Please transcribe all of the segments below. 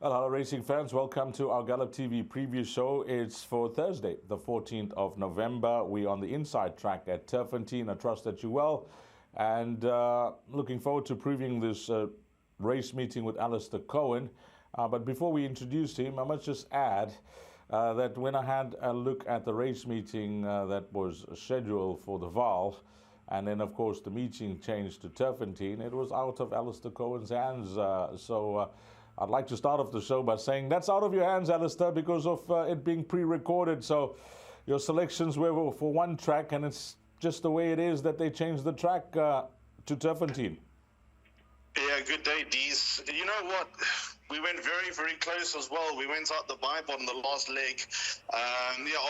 Hello, racing fans. Welcome to our Gallop TV preview show. It's for Thursday, the 14th of November. We're on the inside track at Turffontein. I trust that you're well. And looking forward to previewing this race meeting with Alistair Cohen. But before we introduce him, I must just add that when I had a look at the race meeting that was scheduled for the Vaal, and then, of course, the meeting changed to Turffontein, it was out of Alistair Cohen's hands. I'd like to start off the show by saying that's out of your hands, Alistair, because of it being pre-recorded. So your selections were for one track, and it's just the way it is that they changed the track to Turffontein. Yeah, good day, Dees. You know what? We went very, very close as well. We went out the bipod on the last leg.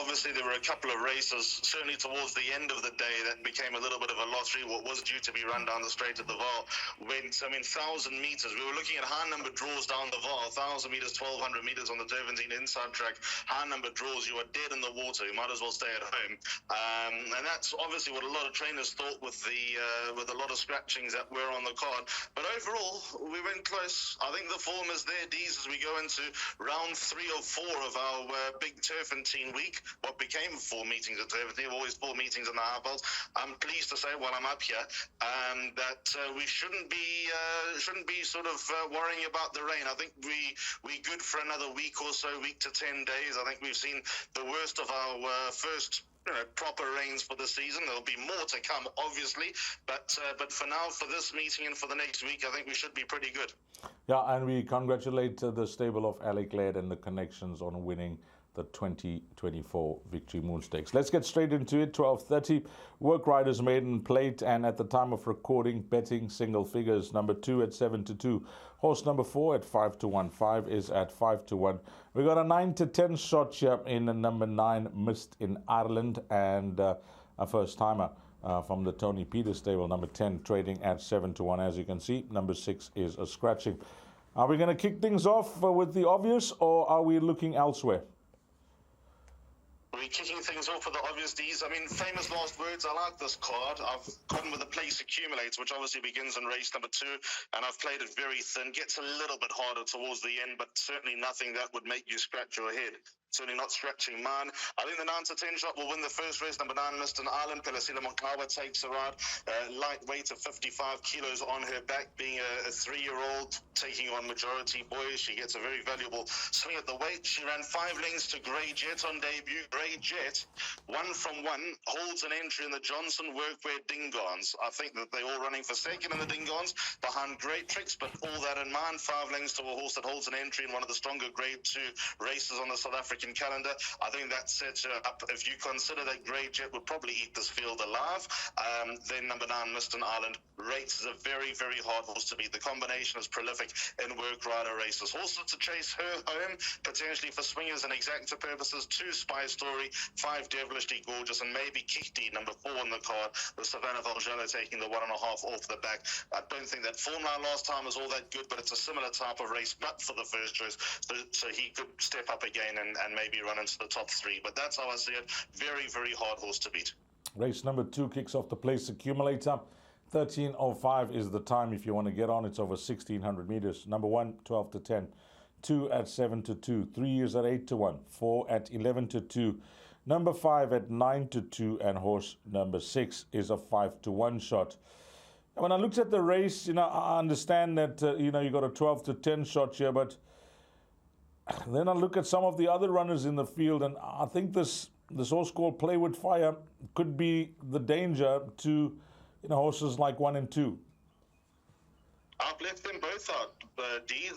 Obviously there were a couple of races, certainly towards the end of the day, that became a little bit of a lottery. What was due to be run down the straight at the Vaal went, 1,000 meters. We were looking at high number draws down the Vaal, 1,000 meters, 1,200 meters on the Turffontein inside track. High number draws, you are dead in the water. You might as well stay at home. And that's obviously what a lot of trainers thought with a lot of scratchings that were on the card. But overall, we went close. I think the form is there, Dees, as we go into round 3 or 4 of our big Turffontein week. What became 4 meetings at Turffontein, always 4 meetings in the half-belts. I'm pleased to say, while I'm up here, that we shouldn't be sort of worrying about the rain. I think we good for another week or so, week to 10 days. I think we've seen the worst of our first proper rains for the season. There'll be more to come, obviously, but for now, for this meeting and for the next week, I think we should be pretty good. Yeah, and we congratulate the stable of Alec Laird and the Connections on winning the 2024 Victory Moon Stakes. Let's get straight into it. 12:30, Work Riders Maiden Plate, and at the time of recording, betting single figures. Number 2 at 7-2. Horse number 4 at 5-1. 5 is at 5-1. We got a 9-10 shot here in the number 9, Mist in Ireland, and a first timer from the Tony Peters stable, number 10, trading at 7-1. As you can see, number 6 is a scratching. Are we going to kick things off with the obvious, or are we looking elsewhere? We're kicking things off with the obvious, D's. Famous last words. I like this card. I've gone with the place accumulates, which obviously begins in race number 2, and I've played it very thin. Gets a little bit harder towards the end, but certainly nothing that would make you scratch your head. Certainly not scratching mine. I think the 9-10 shot will win the first race. Number 9, Mist in Ireland. Pelasila Monkawa takes her out. Lightweight of 55 kilos on her back, being a 3-year-old taking on majority boys. She gets a very valuable swing at the weight. She ran 5 lengths to Grey Jet on debut. Grey Jet, 1 from 1, holds an entry in the Johnson Workwear Dingons. I think that they're all running for second in the Dingons behind Great Tricks, but all that in mind, 5 lengths to a horse that holds an entry in one of the stronger Grade 2 races on the South African calendar. I think that sets her up. If you consider that Grey Jet would probably eat this field alive, then number 9, Mist in Ireland, rates is a very, very hard horse to beat. The combination is prolific in work rider races. Horses to chase her home, potentially for swingers and exacta purposes: 2 Spy Story, 5 Devilishly Gorgeous, and maybe Kikti, number 4 on the card, with Savannah Valgello taking the 1.5 off the back. I don't think that form line last time was all that good, but it's a similar type of race, but for the first choice, so he could step up again and maybe run into the top 3. But that's how I see it. Very, very hard horse to beat. Race number 2 kicks off the place accumulator. 13:05 is the time if you want to get on. It's over 1,600 meters. Number 1, 12-10. 2 at 7-2. 3 is at 8-1. 4 at 11-2. Number 5 at 9-2. And horse number 6 is a 5-1 shot. When I looked at the race, I understand that, you got a 12-10 shot here, but then I look at some of the other runners in the field, and I think this horse called Play With Fire could be the danger to horses like 1 and 2. I've left them both out, D.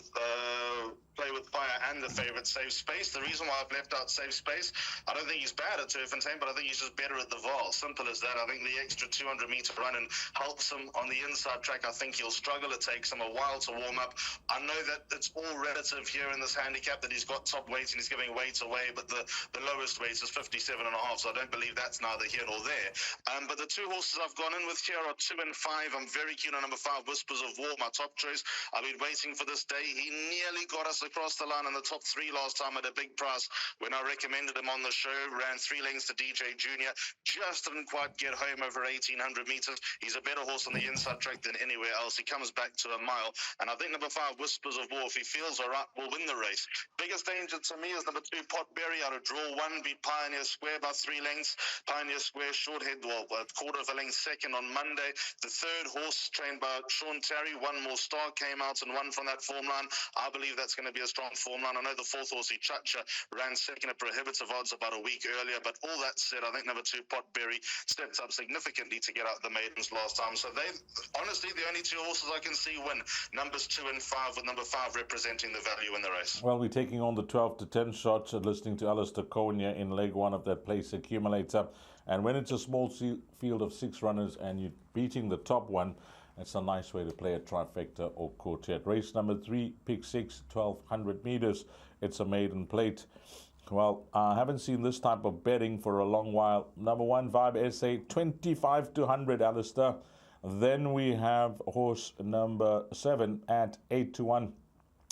Play With Fire and the favourite Safe Space. The reason why I've left out Safe Space, I don't think he's bad at Turffontein, but I think he's just better at the Vaal. Simple as that. I think the extra 200-metre run and helps him on the inside track. I think he'll struggle. It takes him a while to warm up. I know that it's all relative here in this handicap, that he's got top weight and he's giving weight away, but the lowest weight is 57.5, so I don't believe that's neither here nor there. But the 2 horses I've gone in with here are 2 and 5. I'm very keen on number 5, Whispers of War, my top choice. I've been waiting for this day. He nearly got us across the line in the top 3 last time at a big price when I recommended him on the show. Ran 3 lengths to DJ Junior. Just didn't quite get home over 1,800 meters. He's a better horse on the inside track than anywhere else. He comes back to a mile. And I think number 5, Whispers of War, if he feels all right, will win the race. Biggest danger to me is number 2, Potberry, out of draw 1, beat Pioneer Square by 3 lengths. Pioneer Square short head, well, a quarter of a length second on Monday. The 3rd horse, trained by Sean Terry, One More Star, came out and won from that form line. I believe that's going to be a strong form line. I know the 4th horse, Chacha, ran second at prohibitive odds about a week earlier, but all that said, I think number 2, Potberry, stepped up significantly to get out the maidens last time. So they, honestly, the only 2 horses I can see win, numbers 2 and 5, with number 5 representing the value in the race. Well, we're taking on the 12 to 10 shots, listening to Alistair Cohen here in leg 1 of that place accumulator. And when it's a small field of 6 runners and you're beating the top one, it's a nice way to play a trifecta or quartet. Race number 3, pick 6, 1,200 meters. It's a maiden plate. Well, I haven't seen this type of betting for a long while. Number 1, Vibe SA, 25 to 100, Alistair. Then we have horse number 7 at 8 to 1.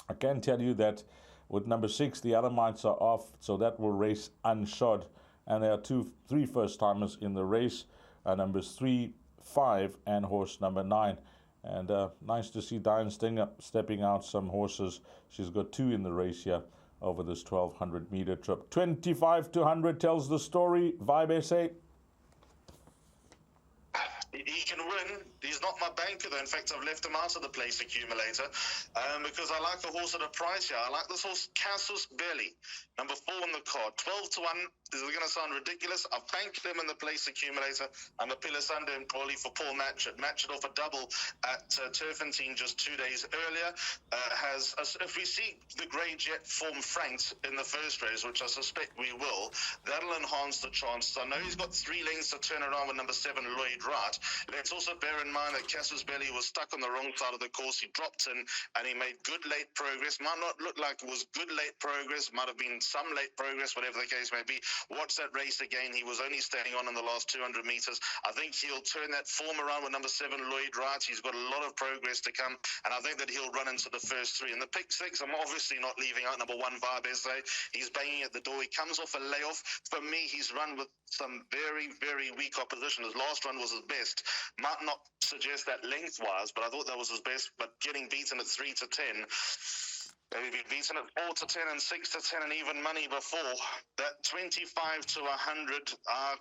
I can tell you that with number 6, the Alamites are off, so that will race unshod. And there are 3 first-timers in the race, numbers 3, 5, and horse number 9. And nice to see Diane Stinger stepping out some horses. She's got 2 in the race here over this 1,200-meter trip. 25 to 100 tells the story. Vibe SA. He can win. He's not my banker, though. In fact, I've left him out of the place accumulator because I like the horse at a price here. I like this horse, Casus Belly, number 4 on the card. 12 to 1. This is going to sound ridiculous. I've banked him in the place accumulator. I'm a Pila Sunday and Crawley for Paul Matchett. Matchett off a double at Turffontein just 2 days earlier. If we see the Grey Jet form franked in the first race, which I suspect we will, that'll enhance the chances. I know he's got 3 lengths to turn around with number 7, Lloyd Wright. Let's also bear in mind that Casus Belly was stuck on the wrong side of the course. He dropped in and he made good late progress. Might not look like it was good late progress. Might have been some late progress, whatever the case may be. Watch that race again. He was only staying on in the last 200 meters. I think he'll turn that form around with number 7, Lloyd Wright. He's got a lot of progress to come, and I think that he'll run into the first 3. In the pick 6, I'm obviously not leaving out number 1, Vibe SA. He's banging at the door. He comes off a layoff. For me, he's run with some very, very weak opposition. His last run was his best. Might not suggest that lengthwise, but I thought that was his best. But getting beaten at 3 to 10, they've been beaten at 4 to 10 and 6 to 10 and even money before. That 25 to 100, I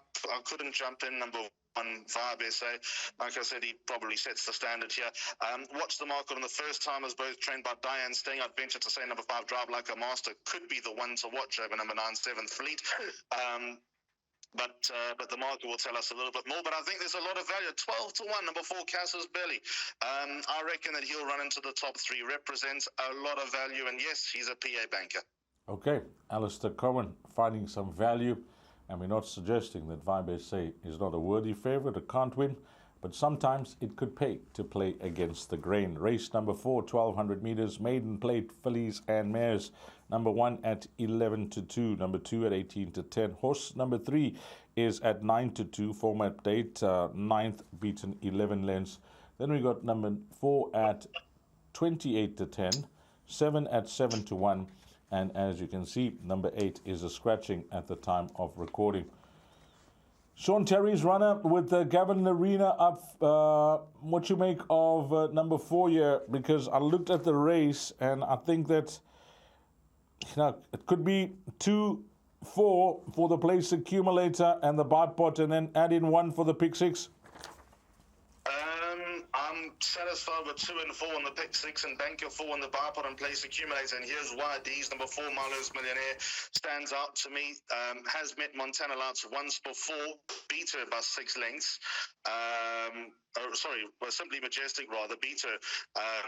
couldn't jump in number 1, Vibe SA. Like I said, he probably sets the standard here. Watch the market on the first timers, both trained by Diane Sting. I'd venture to say number 5, Drive Like a Master, could be the one to watch over number 9, 7th Fleet. But the market will tell us a little bit more. But I think there's a lot of value. 12 to 1, number 4, Casus Belly. I reckon that he'll run into the top 3. Represents a lot of value. And yes, he's a PA banker. Okay, Alistair Cohen finding some value. And we're not suggesting that Vibe SA is not a worthy favourite, it can't win. But sometimes it could pay to play against the grain. Race number 4, 1,200 meters, maiden plate, fillies and mares. Number 1 at 11 to 2, number 2 at 18 to 10. Horse number 3 is at 9 to 2, form update, 9th beaten 11 lengths. Then we got number 4 at 28 to 10, 7 at 7 to 1. And as you can see, number 8 is a scratching at the time of recording. Sean Terry's runner with Gavin Arena up. What you make of number 4 here? Because I looked at the race and I think that it could be 2-4 for the place accumulator and the buy pot, and then add in 1 for the pick 6. I'm satisfied with 2 and 4 on the pick 6 and banker 4 on the buy pot and place accumulator. And here's why. D's number 4, Milo's Millionaire, stands out to me. Has met Montana Lights once before, beat her by 6 lengths. Simply Majestic rather, beat her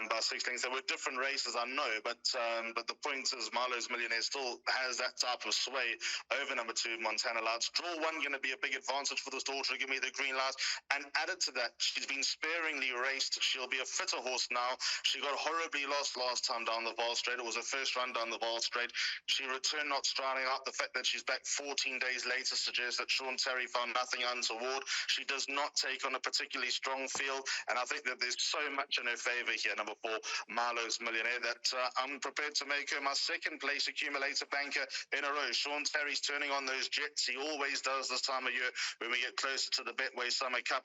by 6 lengths. There were different races, I know, but the point is Milo's Millionaire still has that type of sway over number 2, Montana Lights. Draw 1 going to be a big advantage for this daughter to give me the green light. And added to that, she's been sparingly raced. She'll be a fitter horse now. She got horribly lost last time down the Vaal Straight. It was her first run down the Vaal Straight. She returned not striding out. The fact that she's back 14 days later suggests that Sean Terry found nothing untoward. She does not take on a particularly strong field, and I think that there's so much in her favour here, number 4, Marlowe's Millionaire, that I'm prepared to make her my second place accumulator banker in a row. Sean Terry's turning on those jets. He always does this time of year when we get closer to the Betway Summer Cup,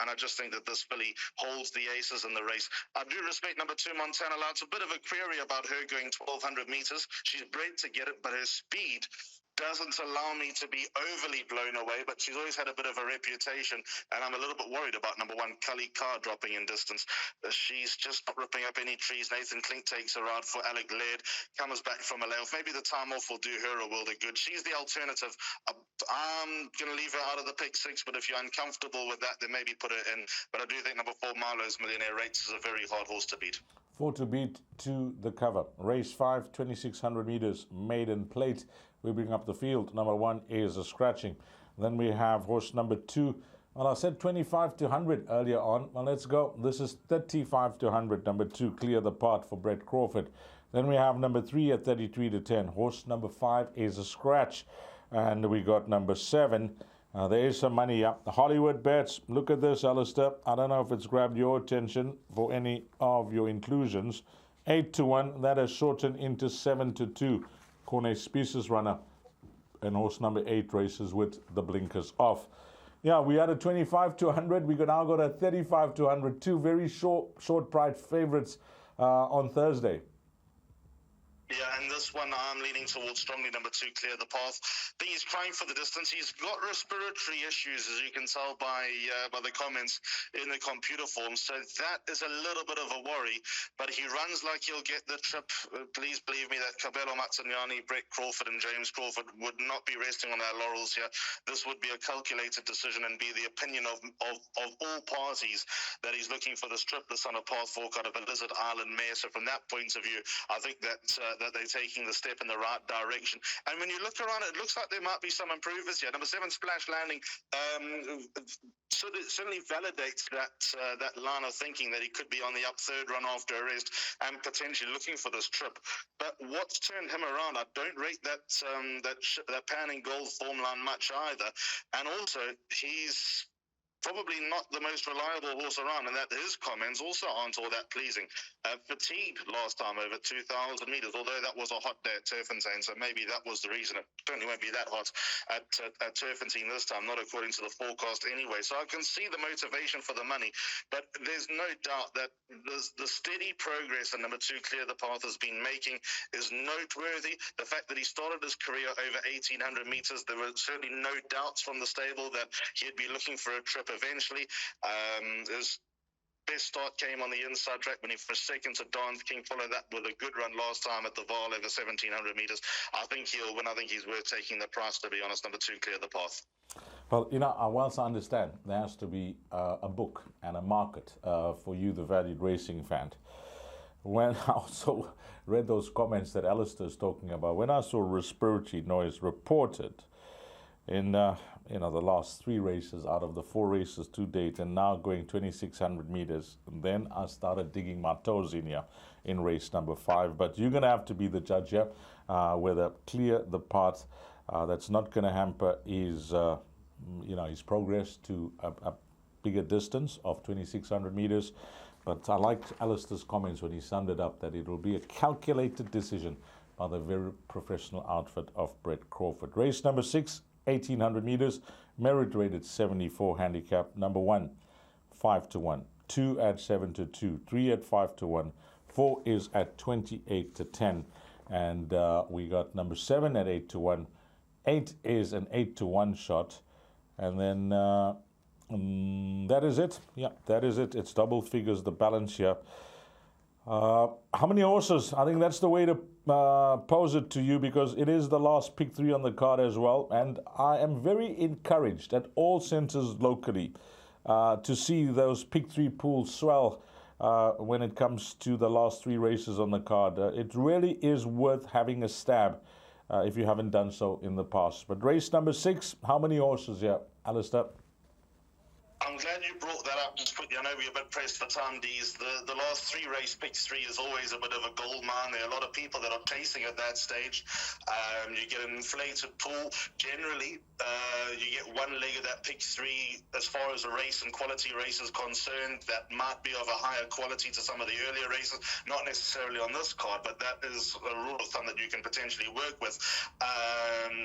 and I just think that this filly holds the aces in the race. I do respect number 2, Montana Loud's a bit of a query about her going 1,200 metres. She's bred to get it, but her speed doesn't allow me to be overly blown away, but she's always had a bit of a reputation, and I'm a little bit worried about number 1, Cully Carr, dropping in distance. She's just not ripping up any trees. Nathan Klink takes her out for Alec Laird, comes back from a layoff. Maybe the time off will do her a world of good. She's the alternative. I'm going to leave her out of the pick 6, but if you're uncomfortable with that, then maybe put her in. But I do think number 4, Marlowe's Millionaire, rates is a very hard horse to beat. 4 to beat to the cover. Race 5, 2,600 meters, maiden plate. We bring up the field. Number 1 is a scratching. Then we have horse number 2. Well, I said 25 to 100 earlier on. Well, let's go. This is 35 to 100. Number 2, Clear the Path for Brett Crawford. Then we have number 3 at 33 to 10. Horse number 5 is a scratch. And we got number 7. There is some money up. The Hollywoodbets. Look at this, Alistair. I don't know if it's grabbed your attention for any of your inclusions. 8 to 1. That has shortened into 7 to 2. Corne Species runner. And horse number 8 races with the blinkers off. Yeah, we had a 25 to 100. We now got a 35 to 100. 2 very short price favorites on Thursday. Yeah, and this one I'm leaning towards strongly, number 2, Clear the Path. I think he's crying for the distance. He's got respiratory issues, as you can tell by the comments in the computer form. So that is a little bit of a worry, but he runs like he'll get the trip. Please believe me that Cabello Mazzaniani, Brett Crawford and James Crawford would not be resting on their laurels here. This would be a calculated decision and be the opinion of all parties that he's looking for this trip, the son of Path Fork out of a Lizard Island mare. So from that point of view, I think that they're taking the step in the right direction. And when you look around, it looks like there might be some improvers here. Number 7, Splash Landing, certainly validates that line of thinking that he could be on the up 3rd run after arrest and potentially looking for this trip. But what's turned him around? I don't rate that Pan and Gold form line much either. And also, he's probably not the most reliable horse around, and that his comments also aren't all that pleasing. Fatigued last time over 2,000 metres, although that was a hot day at Turffontein, so maybe that was the reason. It certainly won't be that hot at Turffontein this time, not according to the forecast anyway. So I can see the motivation for the money, but there's no doubt that the steady progress that number 2, Clear the Path, has been making is noteworthy. The fact that he started his career over 1,800 metres, there were certainly no doubts from the stable that he'd be looking for a trip eventually. His best start came on the inside track when he for a second to Don King, followed that with a good run last time at the Vaal over 1,700 metres. I think he'll win. I think he's worth taking the price, to be honest. Number 2, Clear the Path. Well, whilst I understand there has to be a book and a market for you, the valued racing fan. When I also read those comments that Alistair is talking about, when I saw respiratory noise reported in the last 3 races out of the 4 races to date, and now going 2,600 meters, and then I started digging my toes in here in race number 5. But you're going to have to be the judge here, whether Clear the Path, that's not going to hamper his progress to a bigger distance of 2,600 meters. But I liked Alistair's comments when he summed it up, that it will be a calculated decision by the very professional outfit of Brett Crawford. Race number 6, 1,800 meters, merit rated 74 handicap. Number 1, 5 to 1, 2 at 7 to 2, 3 at 5 to 1, 4 is at 28 to 10, and we got number 7 at 8 to 1. 8 is an 8 to 1 shot, and then that is it. Yeah, that is it. It's double figures, the balance here. How many horses? I think that's the way to pose it to you, because it is the last pick 3 on the card as well. And I am very encouraged at all centres locally to see those pick 3 pools swell when it comes to the last 3 races on the card. It really is worth having a stab if you haven't done so in the past. But race number 6, how many horses here, Alistair? I'm I'm glad you brought that up. Just quickly, I know we're a bit pressed for time, D's. The last three race pick three is always a bit of a gold mine. There are a lot of people that are chasing at that stage. You get an inflated pool. Generally, you get one leg of that pick three as far as a race and quality race is concerned that might be of a higher quality to some of the earlier races. Not necessarily on this card, but that is a rule of thumb that you can potentially work with.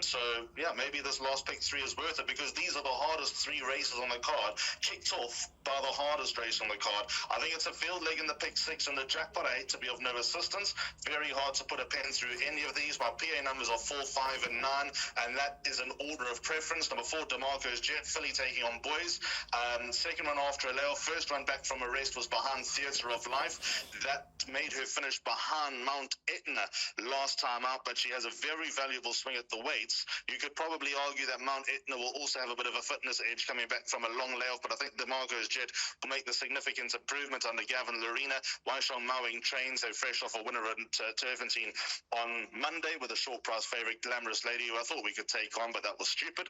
So, yeah, maybe this last pick three is worth it because these are the hardest three races on the card, kicked off by the hardest race on the card. I think it's a field leg in the pick six and the jackpot. I hate to be of no assistance. Very hard to put a pen through any of these. My PA numbers are 4, 5, and 9, and that is an order of preference. Number 4, DeMarco's Jet, Philly taking on Boys. Second run after a layoff. First run back from a rest was behind Theatre of Life. That made her finish behind Mount Etna last time out, but she has a very valuable swing at the weights. You could probably argue that Mount Etna will also have a bit of a fitness edge coming back from a long layoff, but I think DeMarco's Jet will make the significant improvement under Gavin Lorena. Waishong Mowing trains. They're fresh off a winner at Turffontein on Monday with a short price favourite, Glamorous Lady, who I thought we could take on, but that was stupid.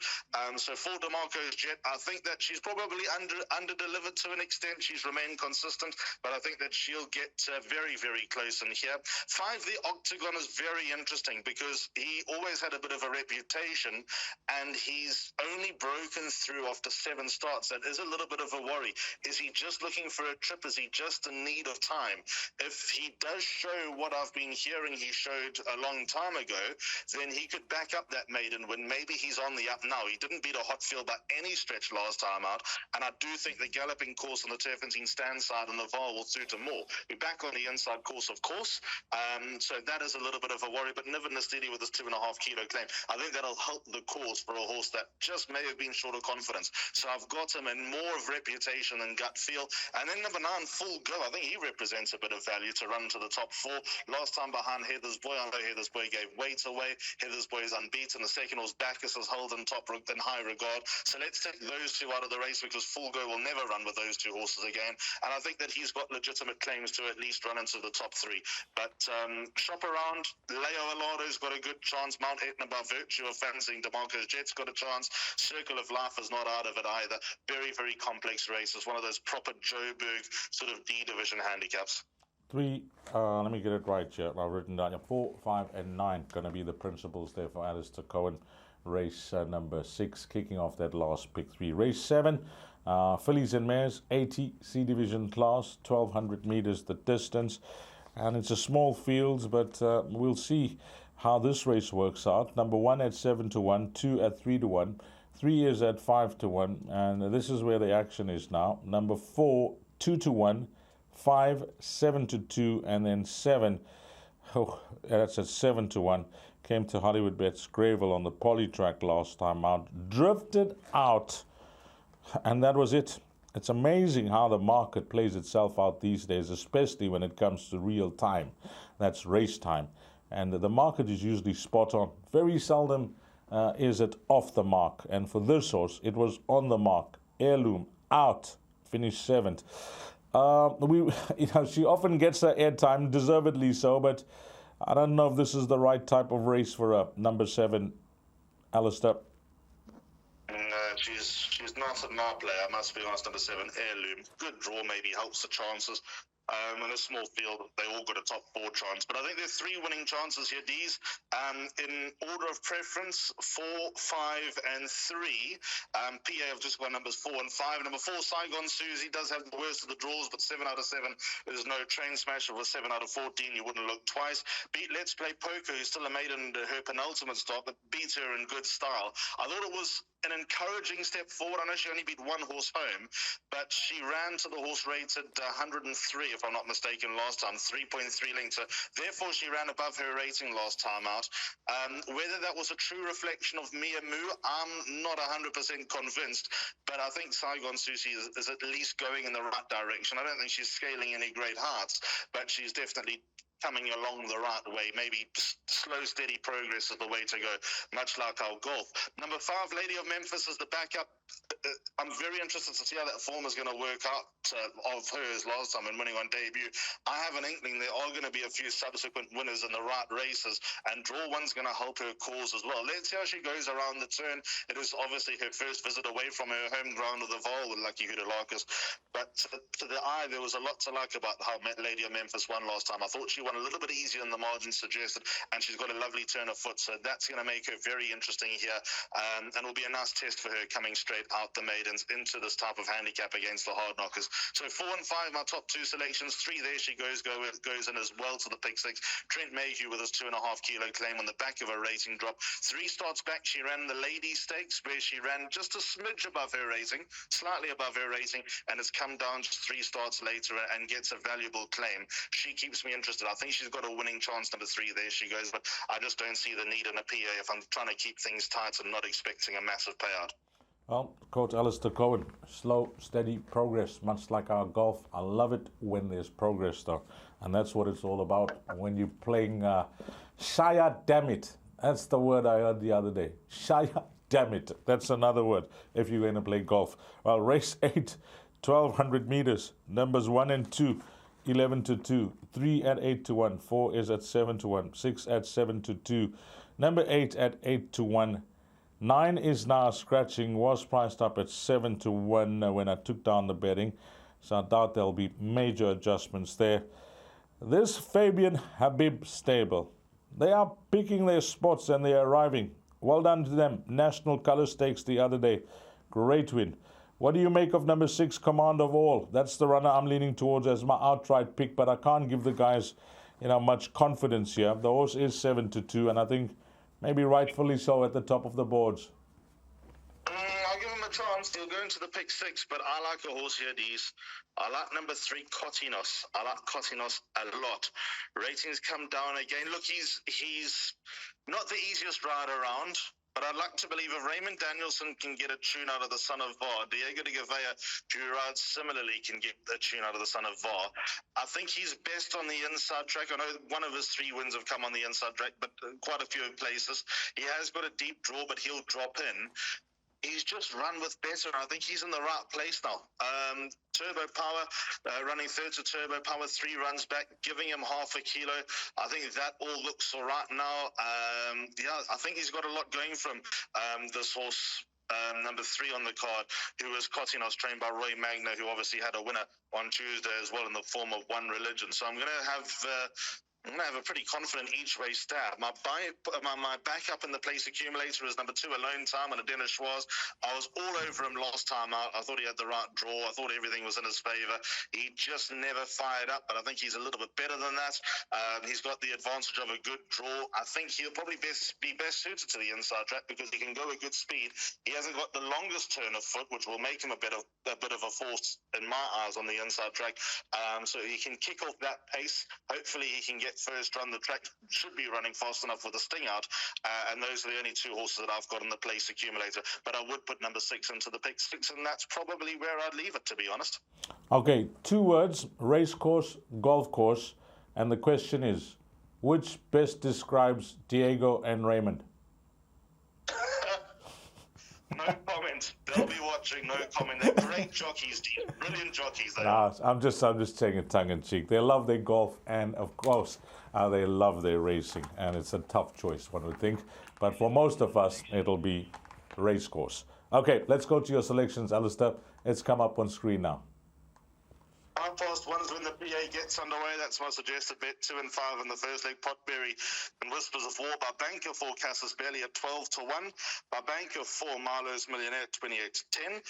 So for DeMarco's Jet, I think that she's probably under-delivered to an extent. She's remained consistent, but I think that she'll get very, very close in here. 5, the Octagon is very interesting because he always had a bit of a reputation and he's only broken through after 7 starts. That is a little bit of a worry. Is he just looking for a trip? Is he just in need of time? If he does show what I've been hearing he showed a long time ago, then he could back up that maiden win. Maybe he's on the up now. He didn't beat a hot field by any stretch last time out, and I do think the galloping course on the Turffontein stand side and the VAR will suit him more. We're back on the inside course, of course, so that is a little bit of a worry, but Niven Nastidi with his 2.5 kilo claim, I think that'll help the course for a horse that just may have been short of confidence. So I've got him in more of reputation than gut feel. And then number 9, Full Go. I think he represents a bit of value to run to the top 4. Last time behind Heather's Boy, I know Heather's Boy gave weight away. Heather's Boy is unbeaten. The second horse, Bacchus, is held in high regard. So let's take those two out of the race because Full Go will never run with those two horses again. And I think that he's got legitimate claims to at least run into the top 3. But shop around. Leo Alado's got a good chance. Mount Etna, by virtue of fancying DeMarco's Jet's got a chance. Circle of Life is not out of it either. Very, very complex race. It's one of those proper Joburg sort of D division handicaps. 3, let me get it right here. I've written down 4, 5, and 9 going to be the principles there for Alistair Cohen. Race number 6, kicking off that last pick 3. Race 7, fillies and mares, 80 C division class, 1200 meters the distance, and it's a small field, but we'll see how this race works out. Number 1 at 7 to 1, 2 at 3 to 1, 3 is at 5 to 1, and this is where the action is now. Number 4, 2 to 1, 5, 7 to 2, and then 7, that's at 7 to 1. Came to Hollywoodbets Greyville on the poly track last time out, drifted out, and that was it. It's amazing how the market plays itself out these days, especially when it comes to real time. That's race time. And the market is usually spot on. Very seldom is it off the mark. And for this horse, it was on the mark. Heirloom, out, finished 7th. She often gets her airtime, deservedly so, but I don't know if this is the right type of race for her. Number 7, Alistair. She's not at my play. I must be honest. Number 7, Heirloom. Good draw, maybe helps the chances. In a small field, they all got a top 4 chance. But I think there's 3 winning chances here, D's. In order of preference, 4, 5, and 3. PA have just got numbers 4 and 5. Number 4, Saigon Susie, does have the worst of the draws, but 7 out of 7 is no train smasher. With 7 out of 14, you wouldn't look twice. Beat Let's Play Poker, who's still a maiden in her penultimate start, but beat her in good style. I thought it was an encouraging step forward. I know she only beat 1 horse home, but she ran to the horse rated 103, if I'm not mistaken, last time, 3.3 lengths. So therefore, she ran above her rating last time out. Whether that was a true reflection of Mia Moo, I'm not 100% convinced, but I think Saigon Susie is at least going in the right direction. I don't think she's scaling any great heights, but she's definitely coming along the right way. Maybe slow, steady progress is the way to go, much like our golf. Number 5, Lady of Memphis, is the backup. I'm very interested to see how that form is going to work out of hers last time and winning on debut. I have an inkling there are going to be a few subsequent winners in the right races, and draw one's going to help her cause as well. Let's see how she goes around the turn. It is obviously her first visit away from her home ground of the Val with Lucky Hoodalakis, but to the eye, there was a lot to like about how Lady of Memphis won last time. I thought she won a little bit easier than the margin suggested, and she's got a lovely turn of foot, so that's going to make her very interesting here, and it'll be a nice test for her coming straight out the maidens into this type of handicap against the hard knockers. So 4 and 5, my top 2 selections. 3, there she goes in as well to the pick 6. Trent Mayhew with his 2.5 kilo claim on the back of a rating drop. 3 starts back, she ran the Ladies Stakes, where she ran just a smidge above her rating, slightly above her rating, and has come down just 3 starts later and gets a valuable claim. She keeps me interested. I think she's got a winning chance, number 3, there she goes, but I just don't see the need in a PA if I'm trying to keep things tight and not expecting a massive payout. Well, Coach Alistair Cohen, slow, steady progress, much like our golf. I love it when there's progress, though. And that's what it's all about when you're playing Shia Damn It. That's the word I heard the other day. Shia Damn It. That's another word if you're going to play golf. Well, race 8, 1,200 meters. Numbers 1 and 2, 11 to 2. 3 at 8 to 1. 4 is at 7 to 1. 6 at 7 to 2. Number 8 at 8 to 1. 9 is now scratching, was priced up at 7 to 1 when I took down the betting. So I doubt there'll be major adjustments there. This Fabian Habib stable, they are picking their spots and they are arriving. Well done to them. National Color Stakes the other day. Great win. What do you make of number 6, Command of All? That's the runner I'm leaning towards as my outright pick, but I can't give the guys, much confidence here. The horse is 7 to 2, and I think maybe rightfully so at the top of the boards. I'll give him a chance. He'll go into the pick 6, but I like a horse here, Dees. I like number 3, Kotinos. I like Kotinos a lot. Ratings come down again. Look, he's not the easiest rider around, but I'd like to believe if Raymond Danielson can get a tune out of the Son of Var, Diego de Gavea, who rides similarly, can get a tune out of the Son of Var. I think he's best on the inside track. I know one of his 3 wins have come on the inside track, but quite a few places. He has got a deep draw, but he'll drop in. He's just run with better, and I think he's in the right place now. Turbo Power, running third to Turbo Power, 3 runs back, giving him half a kilo. I think that all looks all right now. I think he's got a lot going from this horse. Number 3 on the card, who was Kotinos, trained by Roy Magna, who obviously had a winner on Tuesday as well in the form of One Religion. So I'm going to have a pretty confident each-way stab. My backup in the place accumulator is number 2, Alone Time, on a Dennis Schwarz. I was all over him last time out. I thought he had the right draw. I thought everything was in his favour. He just never fired up, but I think he's a little bit better than that. He's got the advantage of a good draw. I think he'll probably be best suited to the inside track because he can go at good speed. He hasn't got the longest turn of foot, which will make him a bit of a force in my eyes on the inside track. So he can kick off that pace. Hopefully he can get first run. The track should be running fast enough with a sting out, and those are the only 2 horses that I've got in the place accumulator. But I would put number 6 into the pick 6, and that's probably where I'd leave it, to be honest. Okay, 2 words: race course, golf course, and the question is, which best describes Diego and Raymond? No comment. They'll be watching. No comment. They're great jockeys, brilliant jockeys. I'm just saying it tongue in cheek. They love their golf, and of course, they love their racing, and it's a tough choice, one would think. But for most of us, it'll be race course. Okay, let's go to your selections, Alistair. It's come up on screen now. 1:30 when the PA gets underway. That's my suggested bet. 2 and 5 in the first leg. Potberry and Whispers of War. Barbanca for Cassis Belly at 12 to 1. Barbanca for Marlowe's Millionaire 28 to 10.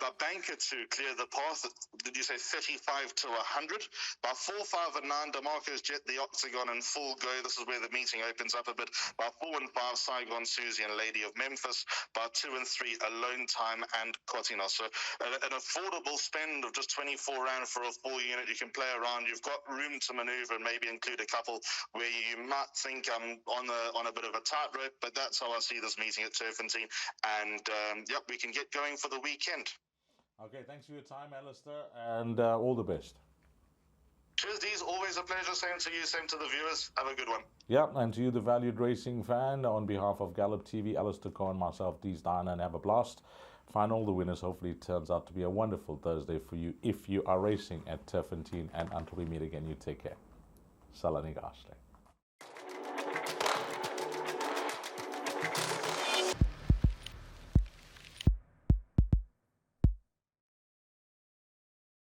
Barbanca to Clear the Path. Did you say 35 to 100? By 4, 5 and 9, DeMarco's Jet the Octagon in full go. This is where the meeting opens up a bit. By 4 and 5, Saigon Susie and Lady of Memphis. By 2 and 3, Alone Time and Kotinos. So an affordable spend of just 24 rand for a full unit. You can play around. You've got room to maneuver and maybe include a couple where you might think I'm on a bit of a tightrope, but that's how I see this meeting at Turffontein. And we can get going for the weekend. Okay, thanks for your time, Alistair, and all the best. Cheers, Dees. Always a pleasure. Same to you. Same to the viewers. Have a good one. Yeah, and to you, the valued racing fan, on behalf of Gallop TV, Alistair Cohen, myself, Dees Diner, and have a blast. Find all the winners. Hopefully it turns out to be a wonderful Thursday for you if you are racing at Turffontein. And until we meet again, you take care. Salani Gasle.